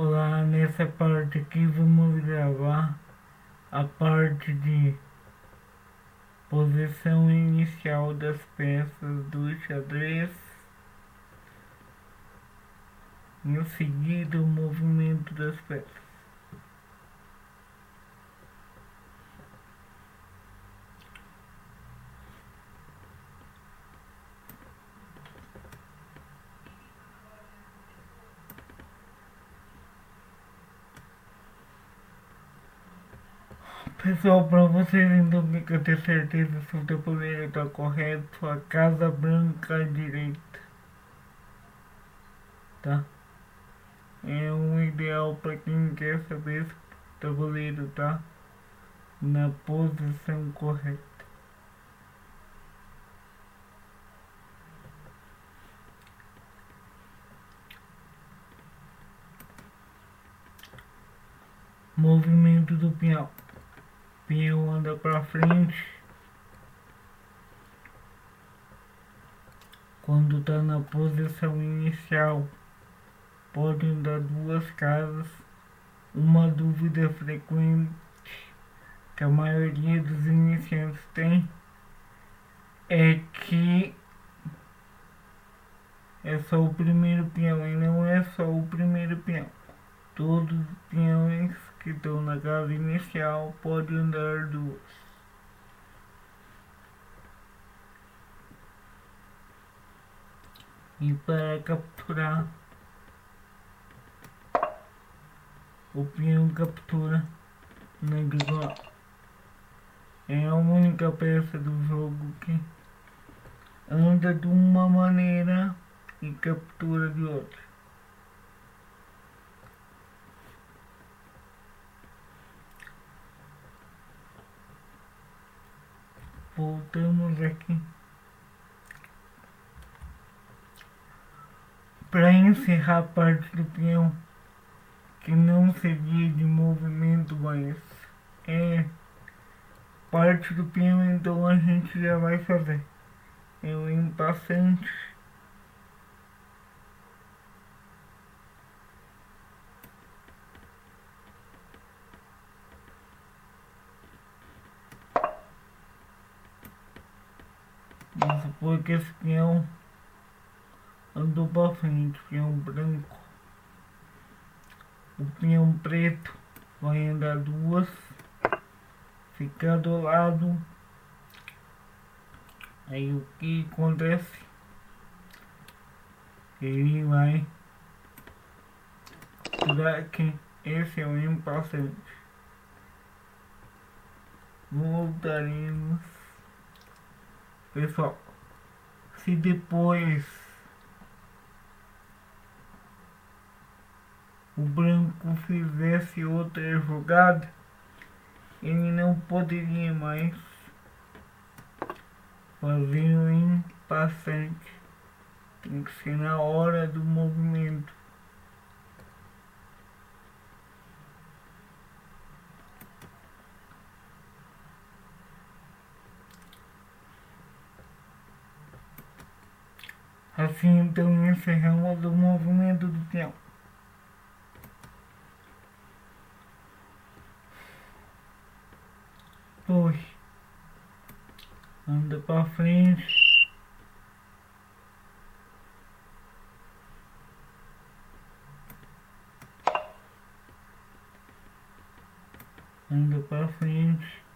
Olá, nessa parte aqui vamos gravar a parte de posição inicial das peças do xadrez, em seguida o movimento das peças. Pessoal, para vocês então que ter certeza se o tabuleiro está correto, a casa branca à direita, tá? É um ideal para quem quer saber se o tabuleiro está na posição correta. Movimento do peão. Peão anda para frente quando está na posição inicial. Pode andar duas casas. Uma dúvida frequente que a maioria dos iniciantes tem é que é só o primeiro peão, e não é só o primeiro peão. Todos os peões que estão na casa inicial podem andar duas. E para capturar, o peão captura na diagonal. É a única peça do jogo que anda de uma maneira e captura de outra. Voltamos aqui. Para encerrar a parte do peão, que não seria de movimento, mas é parte do peão, então a gente já vai fazer. É o impassante. Vamos supor que esse peão andou para frente, peão branco. O peão preto vai andar duas, ficar do lado. Aí o que acontece? Ele vai tirar aqui. Esse é o impassante. Voltaremos. Pessoal, se depois o branco fizesse outra jogada, ele não poderia mais fazer o impassante. Tem que ser na hora do movimento. Assim então encerramos o movimento do peão. Dois. Anda para frente. Anda para frente.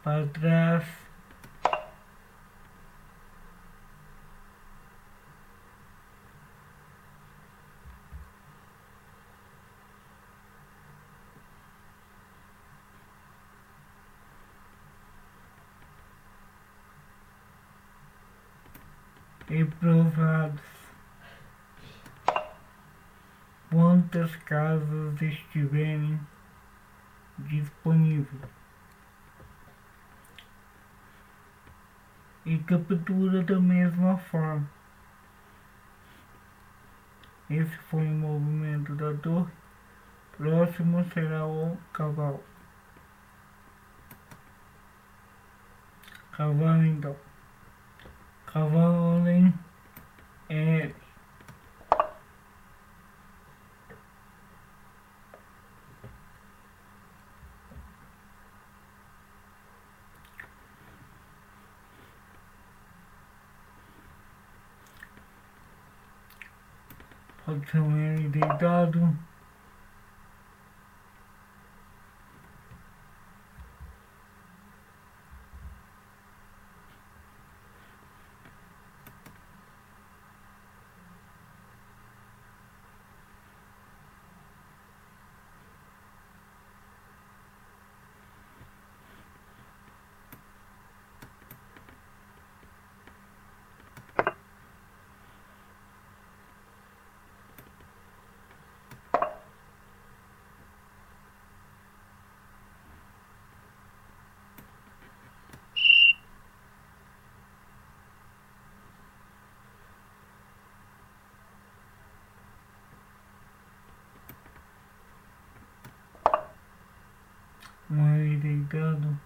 Para trás. E para os lados. Quantas casas estiverem disponíveis. E captura da mesma forma. Esse foi o movimento da torre. Próximo será o cavalo. Cavalo então. cavalo em L. Pode ser um L deitado. Um L deitado.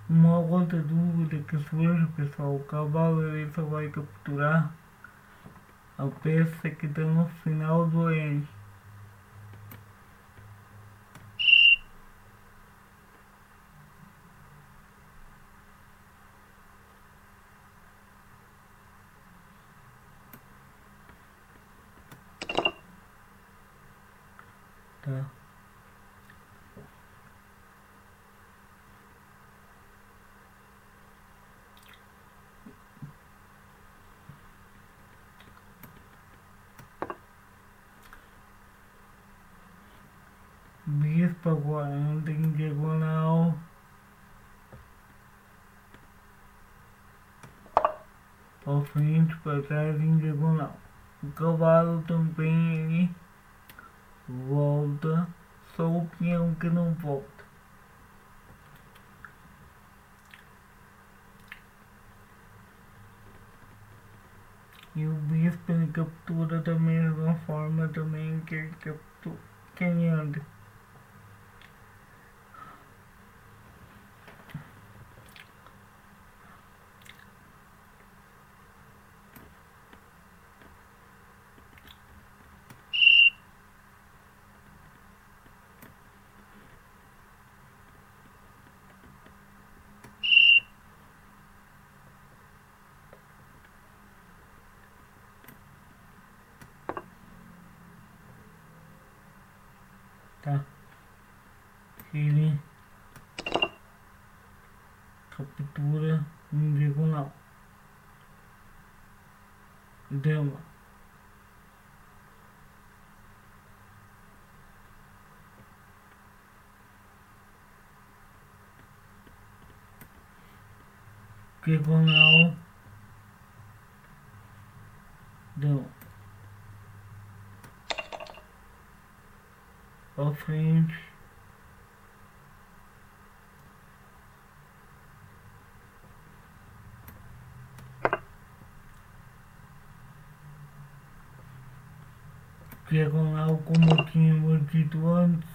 Uma outra dúvida que surge, pessoal, o cavalo ele só vai capturar a peça que está no final do N. Tá? Bispo agora anda em diagonal. Para frente, para trás em diagonal. O cavalo também ele volta, só o peão que não volta. E o bispo ele captura da mesma forma também que ele captura quem anda. Tá? Ele captura em diagonal. Dama. Diagonal. Dama. Para frente. Diagonal como tínhamos dito antes.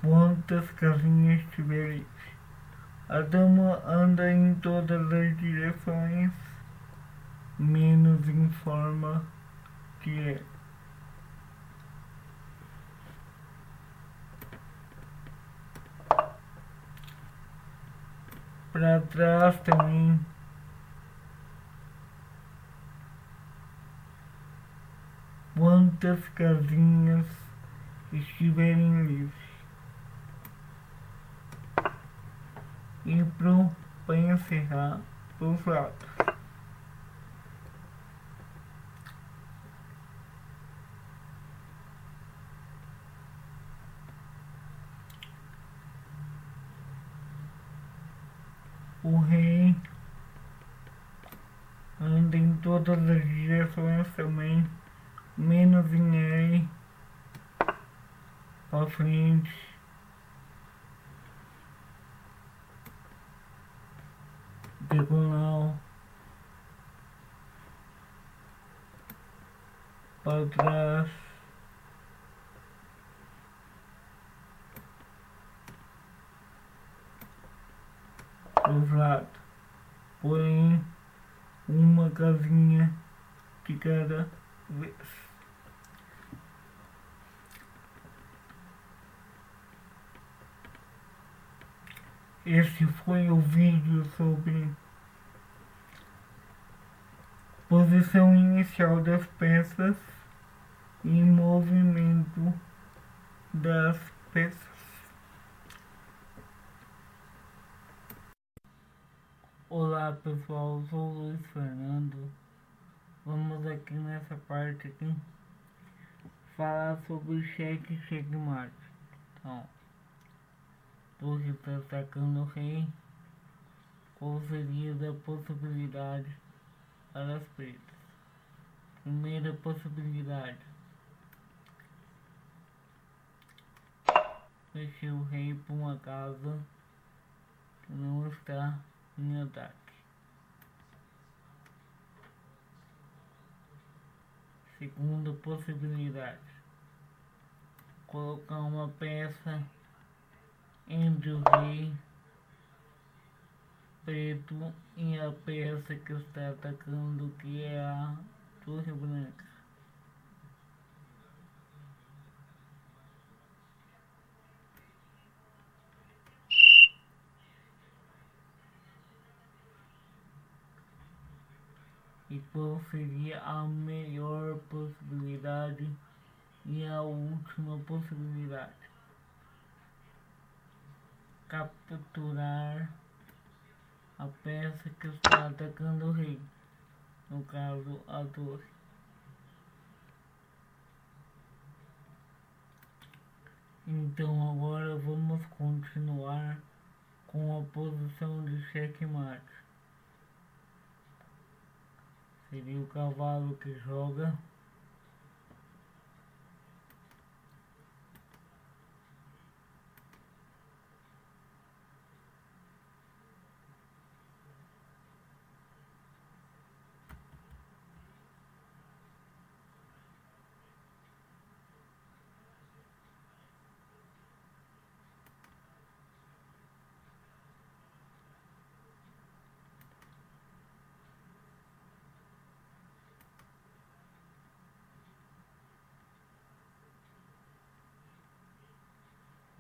Quantas casinhas tiver. A dama anda em todas as direções, menos em forma que é. Para trás também. Quantas casinhas estiverem livres. E para encerrar os lados. O rei anda em todas as direções também, menos em L. frente, diagonal, para trás, os lados, porém uma casinha de cada vez. Esse foi o vídeo sobre posição inicial das peças e movimento das peças. Olá pessoal, sou o Luiz Fernando. Vamos aqui nessa parte aqui falar sobre cheque e checkmate. Então, torre está atacando o rei. Qual seria a possibilidade para as pretas? Primeira possibilidade: deixar o rei para uma casa que não está em ataque. Segunda possibilidade: colocar uma peça entre o rei preto e a peça que está atacando, que é a torre branca. E qual seria a melhor possibilidade e a última possibilidade? Capturar a peça que está atacando o rei, no caso a torre. Então agora vamos continuar com a posição de checkmate. Seria o cavalo que joga.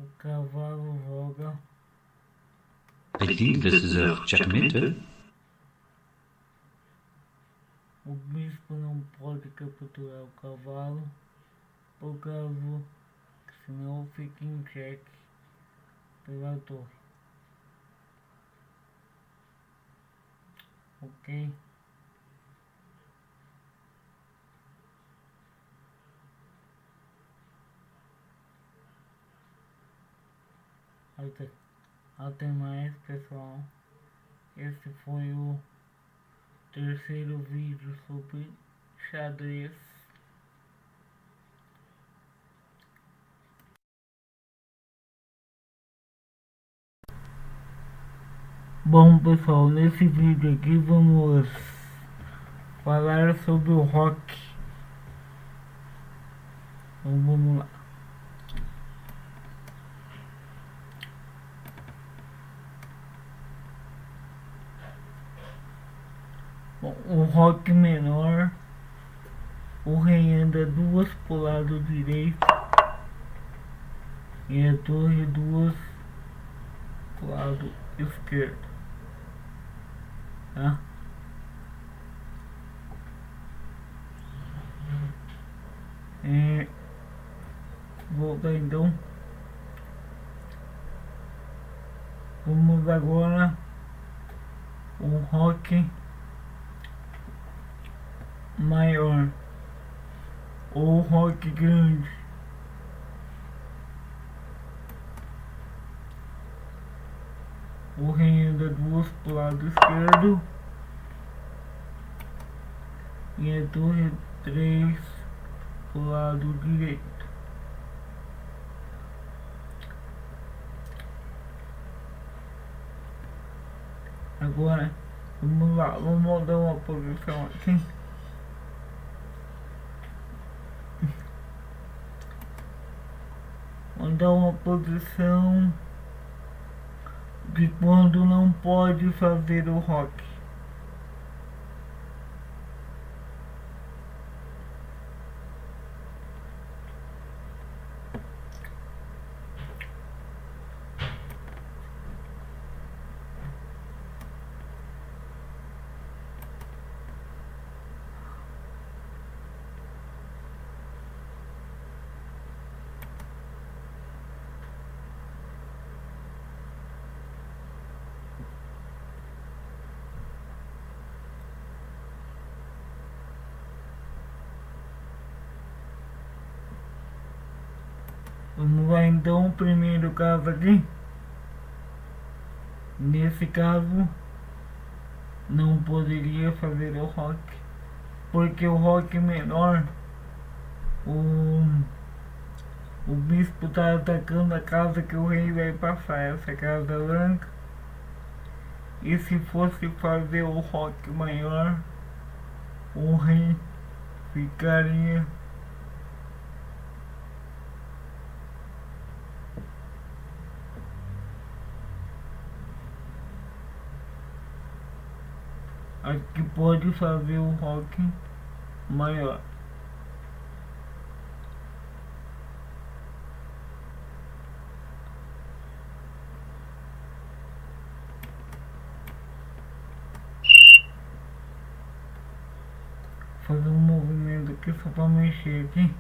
O cavalo joga. I think this is a checkmate. O bispo não pode capturar o cavalo, por causa que senão fica em xeque pela torre. Ok? Até mais pessoal. Esse foi o terceiro vídeo sobre xadrez. Bom pessoal, nesse vídeo aqui vamos falar sobre o rock. Então vamos lá. Bom, o rock menor, o rei anda duas pro lado direito e a torre duas pro lado esquerdo, tá? Voltar então. Vamos agora o rock maior ou rock grande. O rei anda duas pro lado esquerdo e a torre 3 pro lado direito. Agora, vamos lá, vamos dar uma posição aqui. Vamos dar uma posição de quando não pode fazer o rock. Vamos lá então, o primeiro caso aqui. Nesse caso, não poderia fazer o rock, porque o rock menor, o, o bispo está atacando a casa que o rei vai passar, essa casa branca. E se fosse fazer o rock maior, o rei ficaria aqui, pode fazer o rock maior. Fazer um movimento aqui só para mexer aqui.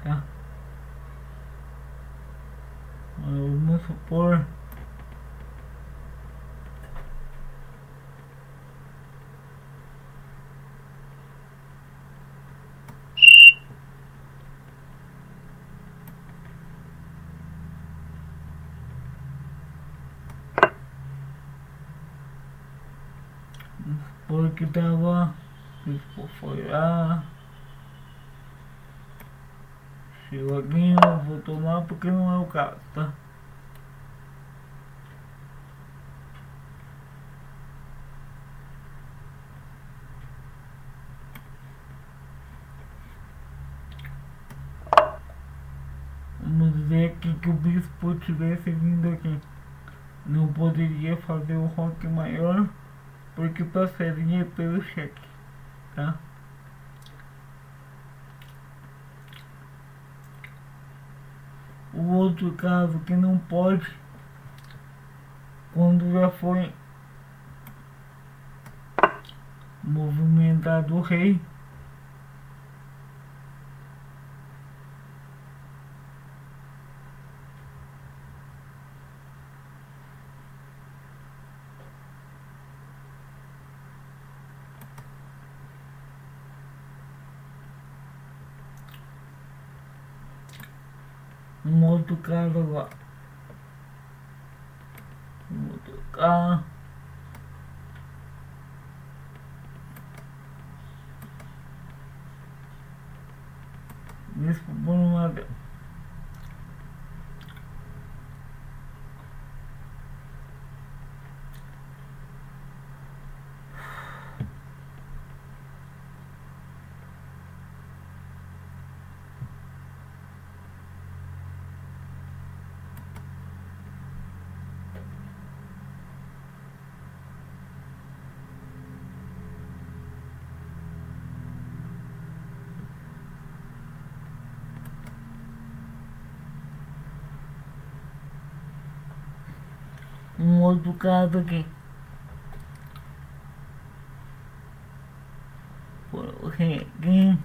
Tá? Vamos supor porque tava, foi lá, chegou aqui, não vou tomar porque não é o caso, tá? Vamos dizer aqui que o bispo tivesse vindo aqui, não poderia fazer o rock maior porque passaria pelo cheque, tá? O outro caso que não pode, quando já foi movimentado o rei, um outro caso agora, um outro caso. Isso por uma vez. Um outro caso aqui. Coloquei aqui.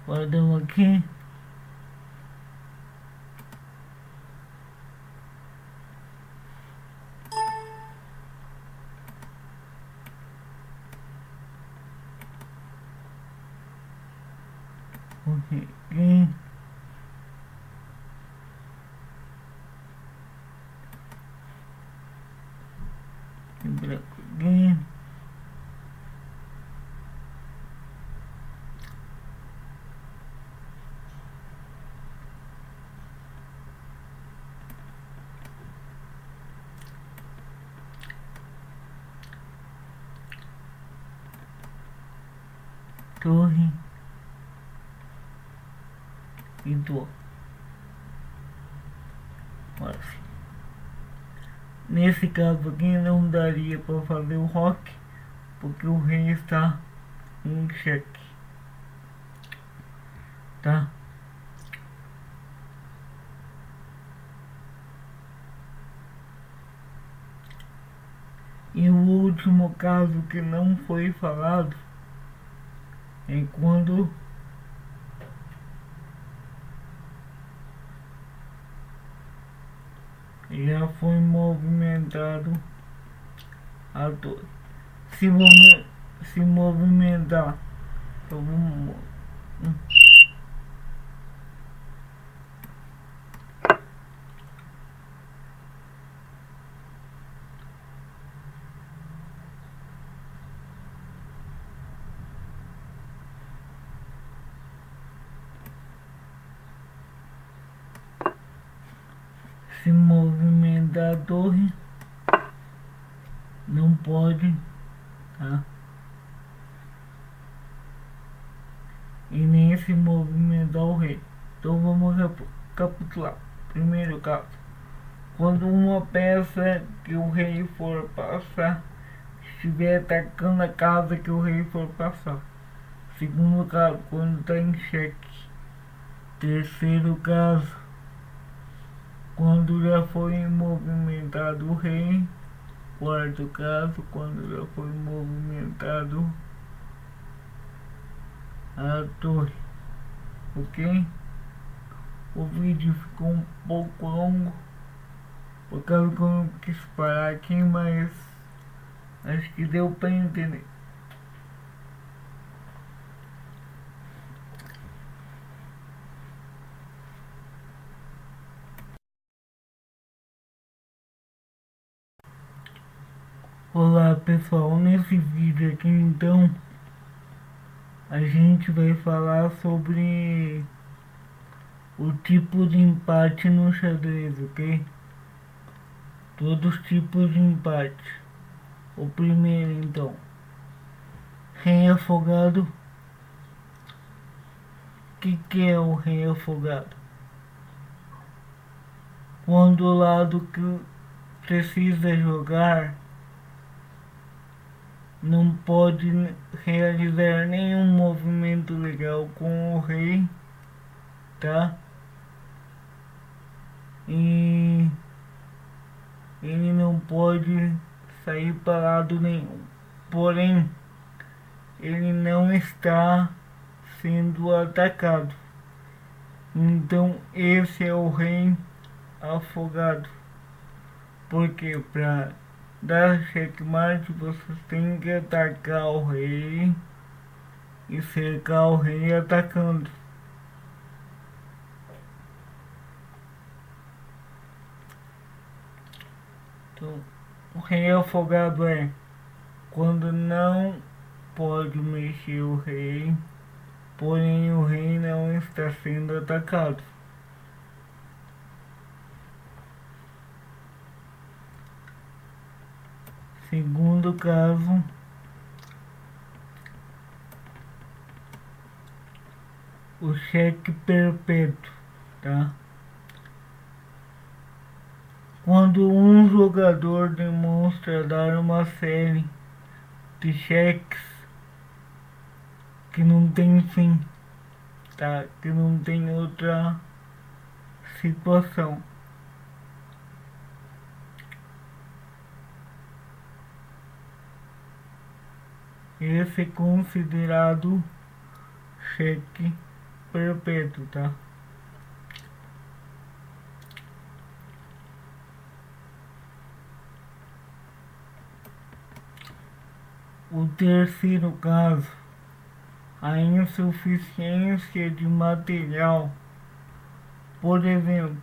Guardamos aqui. Aqui. torre, torre e torre. Mas, nesse caso aqui não daria para fazer o roque, porque o rei está em xeque, tá? E o último caso que não foi falado é quando já foi movimentado a torre. Se movimentar, eu vou, se movimentar a torre, não pode, tá? E nem se movimentar o rei. Então vamos recapitular. Primeiro caso, quando uma peça que o rei for passar estiver atacando a casa que o rei for passar. Segundo caso, quando está em xeque. Terceiro caso, quando já foi movimentado o rei. Quarto caso, quando já foi movimentado a torre. Ok? O vídeo ficou um pouco longo, por causa que eu não quis parar aqui, mas acho que deu para entender. Olá pessoal, nesse vídeo aqui então a gente vai falar sobre o tipo de empate no xadrez, ok? Todos os tipos de empate. O primeiro então, rei afogado. O que é o rei afogado? Quando o lado que precisa jogar não pode realizar nenhum movimento legal com o rei, tá? E ele não pode sair para lado nenhum. Porém, ele não está sendo atacado. Então esse é o rei afogado. Porque para dar checkmate vocês têm que atacar o rei e cercar o rei atacando. Então, o rei afogado é quando não pode mexer o rei, porém o rei não está sendo atacado. Segundo caso, o cheque perpétuo, tá? Quando um jogador demonstra dar uma série de cheques que não tem fim, tá? Que não tem outra situação. Esse é considerado cheque perpétuo, tá? O terceiro caso, a insuficiência de material. Por exemplo,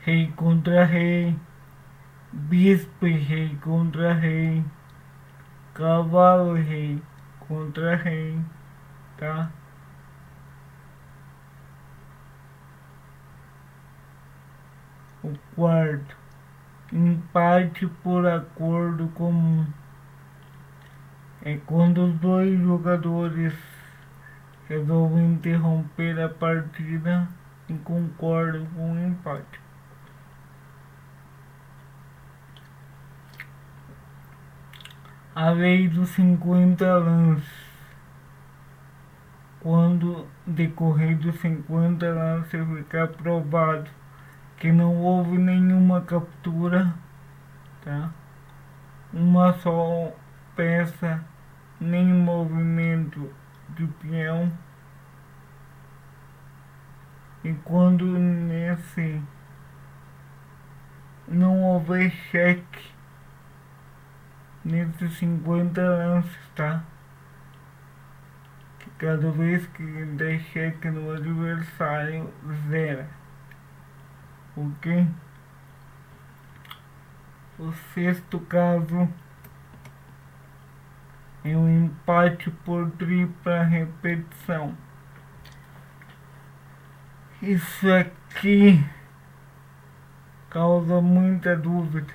rei contra rei, bispo e rei contra rei, cavalo e rei contra rei, tá? O quarto, empate por acordo comum. É quando os dois jogadores resolvem interromper a partida e concordam com o empate. A lei dos 50 lances. Quando decorrer dos 50 lances ficar provado que não houve nenhuma captura, tá? Uma só peça, nem movimento de peão. E quando nesse não houver cheque nesses 50 lances, tá? Que cada vez que der cheque no adversário, zera. Ok? O sexto caso é um empate por tripla repetição. Isso aqui causa muita dúvida.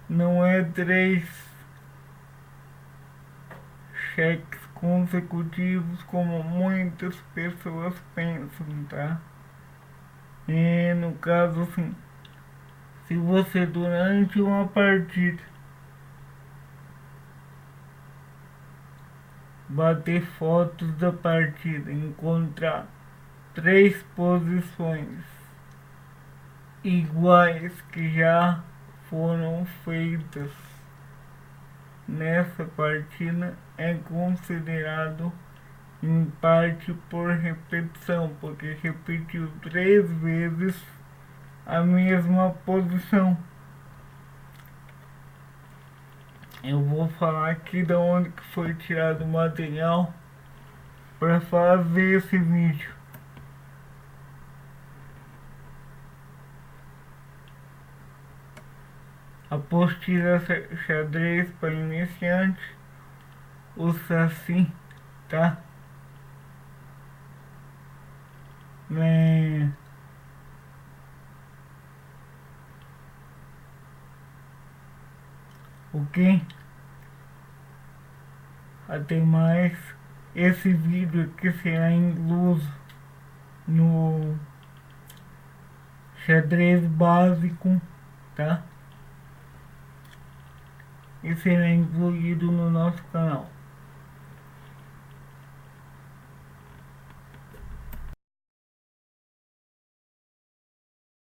Não é 3 cheques consecutivos como muitas pessoas pensam, tá? No caso assim, se você durante uma partida bater fotos da partida, encontrar 3 posições iguais que já foram feitas nessa partida, é considerado empate por repetição, porque repetiu 3 vezes a mesma posição. Eu vou falar aqui de onde que foi tirado o material para fazer esse vídeo. Apostila xadrez para iniciantes, o Saci, tá? Ok? Até mais. Esse vídeo aqui será incluso no xadrez básico, tá? E será incluído no nosso canal.